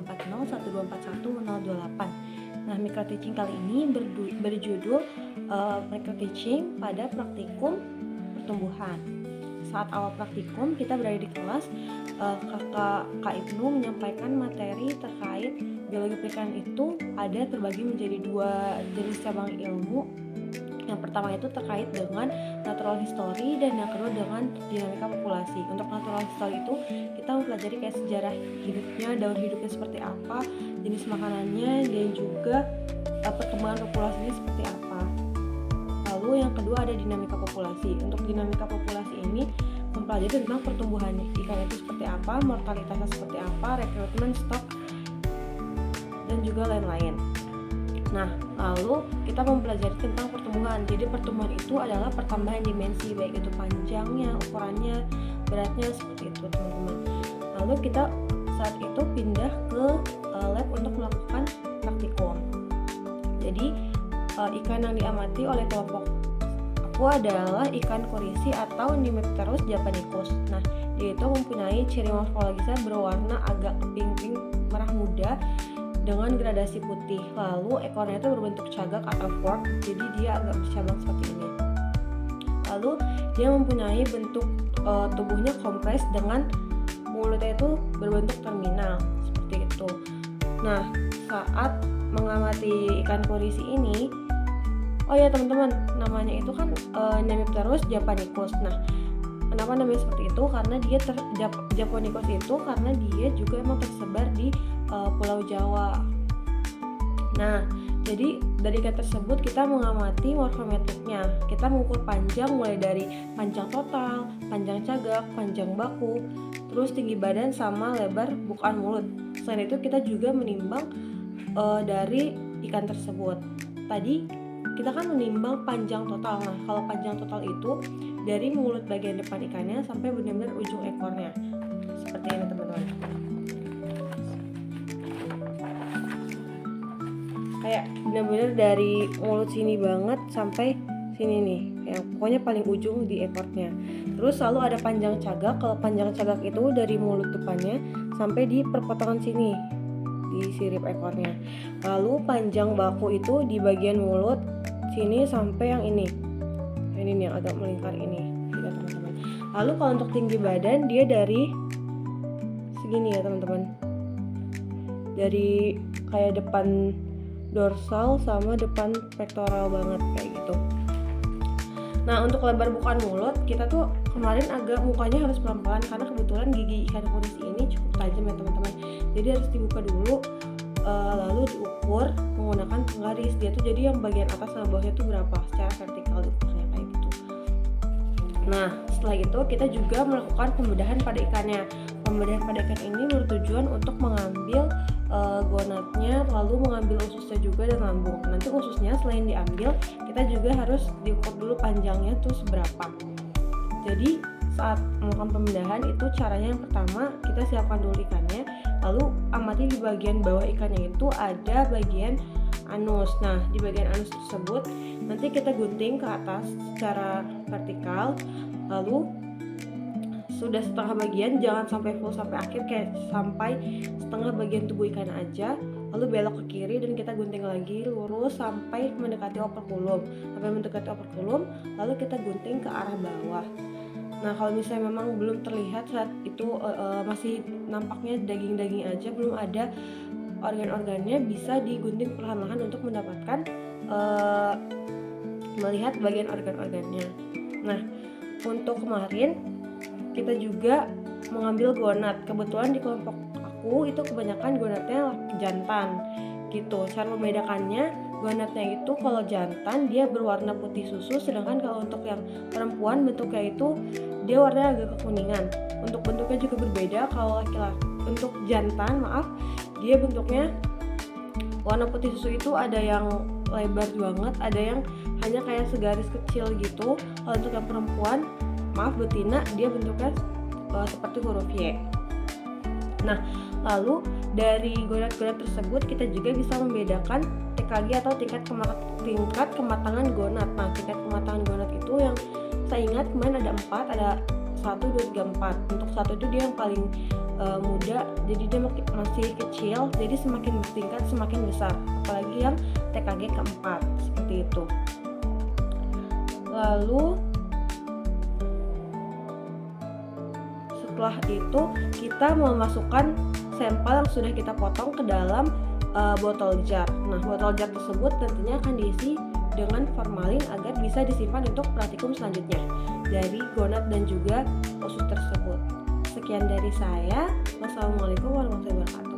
02401241 Nah, micro teaching kali ini berjudul micro teaching pada praktikum pertumbuhan. Saat awal praktikum kita berada di kelas, Kak Ibnu menyampaikan materi terkait biologi perikanan itu ada terbagi menjadi 2 jenis cabang ilmu. Yang pertama itu terkait dengan natural history dan yang kedua dengan dinamika populasi. Untuk natural history itu kita mempelajari kayak sejarah hidupnya, daun hidupnya seperti apa, jenis makanannya, dan juga perkembangan populasinya seperti apa. Lalu yang kedua ada dinamika populasi. Untuk dinamika populasi ini mempelajari tentang pertumbuhan ikan itu seperti apa, mortalitasnya seperti apa, rekrutmen, stok, dan juga lain-lain. Nah, lalu kita mempelajari tentang pertumbuhan. Jadi pertumbuhan itu adalah pertambahan dimensi, baik itu panjangnya, ukurannya, beratnya, seperti itu teman-teman. Lalu kita saat itu pindah ke lab untuk melakukan praktikum. Jadi ikan yang diamati oleh kelompok aku adalah ikan kurisi atau Nemipterus japanicus. Nah, dia itu mempunyai ciri morfologisnya berwarna agak pink merah muda dengan gradasi putih. Lalu ekornya itu berbentuk cagak atau fork, jadi dia agak bercabang seperti ini. Lalu dia mempunyai bentuk tubuhnya kompres dengan mulutnya itu berbentuk terminal seperti itu. Nah, saat mengamati ikan kurisi ini, oh ya teman-teman, namanya itu kan Nemipterus japanicus. Nah, kenapa namanya seperti itu? Karena dia japanicus itu karena dia juga emang tersebar di Pulau Jawa. Nah, jadi dari ikan tersebut kita mengamati morfometriknya. Kita mengukur panjang mulai dari panjang total, panjang cagak, panjang baku, terus tinggi badan sama lebar bukaan mulut. Selain itu kita juga menimbang dari ikan tersebut. Tadi kita kan menimbang panjang total. Nah, kalau panjang total itu dari mulut bagian depan ikannya sampai benar-benar ujung ekornya. Seperti ini teman-teman. Kayak benar-benar dari mulut sini banget sampai sini nih, kayak pokoknya paling ujung di ekornya. Terus selalu ada panjang cagak. Kalau panjang cagak itu dari mulut depannya sampai di perpotongan sini di sirip ekornya. Lalu panjang baku itu di bagian mulut sini sampai yang ini nih yang agak melingkar ini, gitu teman-teman. Lalu kalau untuk tinggi badan dia dari segini ya teman-teman, dari kayak depan dorsal sama depan pektoral banget kayak gitu. Nah, untuk lebar bukaan mulut kita tuh kemarin agak mukanya harus pelan-pelan karena kebetulan gigi ikan kurisi ini cukup tajam ya teman-teman. Jadi harus dibuka dulu, lalu diukur menggunakan penggaris. Dia tuh jadi yang bagian atas sama bawahnya tuh berapa secara vertikal diukurnya kayak gitu. Nah, setelah itu kita juga melakukan pembedahan pada ikannya. Pembedahan pada ikan ini bertujuan untuk mengambil gonadnya, lalu mengambil ususnya juga dan lambung. Nanti ususnya selain diambil, kita juga harus diukur dulu panjangnya tuh seberapa. Jadi saat melakukan pembedahan itu caranya yang pertama kita siapkan dulu ikannya, lalu amati di bagian bawah ikannya itu ada bagian anus. Nah, di bagian anus tersebut nanti kita gunting ke atas secara vertikal, lalu sudah setengah bagian, jangan sampai full sampai akhir, kayak sampai setengah bagian tubuh ikan aja, lalu belok ke kiri dan kita gunting lagi lurus sampai mendekati operculum. Lalu kita gunting ke arah bawah. Nah, kalau misalnya memang belum terlihat saat itu masih nampaknya daging-daging aja, belum ada organ-organnya, bisa digunting perlahan-lahan untuk mendapatkan melihat bagian organ-organnya. Nah, untuk kemarin kita juga mengambil gonad. Kebetulan di kelompok aku itu kebanyakan gonadnya jantan gitu. Cara membedakannya, gonadnya itu kalau jantan dia berwarna putih susu, sedangkan kalau untuk yang perempuan bentuknya itu dia warnanya agak kekuningan. Untuk bentuknya juga berbeda. Kalau laki-laki untuk jantan, dia bentuknya warna putih susu itu ada yang lebar banget, ada yang hanya kayak segaris kecil gitu. Kalau untuk yang perempuan, betina, dia bentuknya seperti huruf Y. Nah, lalu dari gonad-gonad tersebut kita juga bisa membedakan TKG atau tingkat kematangan gonad. Nah, tingkat kematangan gonad itu yang saya ingat kemarin ada 4, ada 1, 2, 3, 4. Untuk 1 itu dia yang paling muda, jadi dia masih kecil, jadi semakin bertingkat semakin besar, apalagi yang TKG keempat seperti itu. Lalu setelah itu kita memasukkan sampel yang sudah kita potong ke dalam botol jar. Nah, botol jar tersebut tentunya akan diisi dengan formalin agar bisa disimpan untuk praktikum selanjutnya dari gonad dan juga usus tersebut. Sekian dari saya. Wassalamualaikum warahmatullahi wabarakatuh.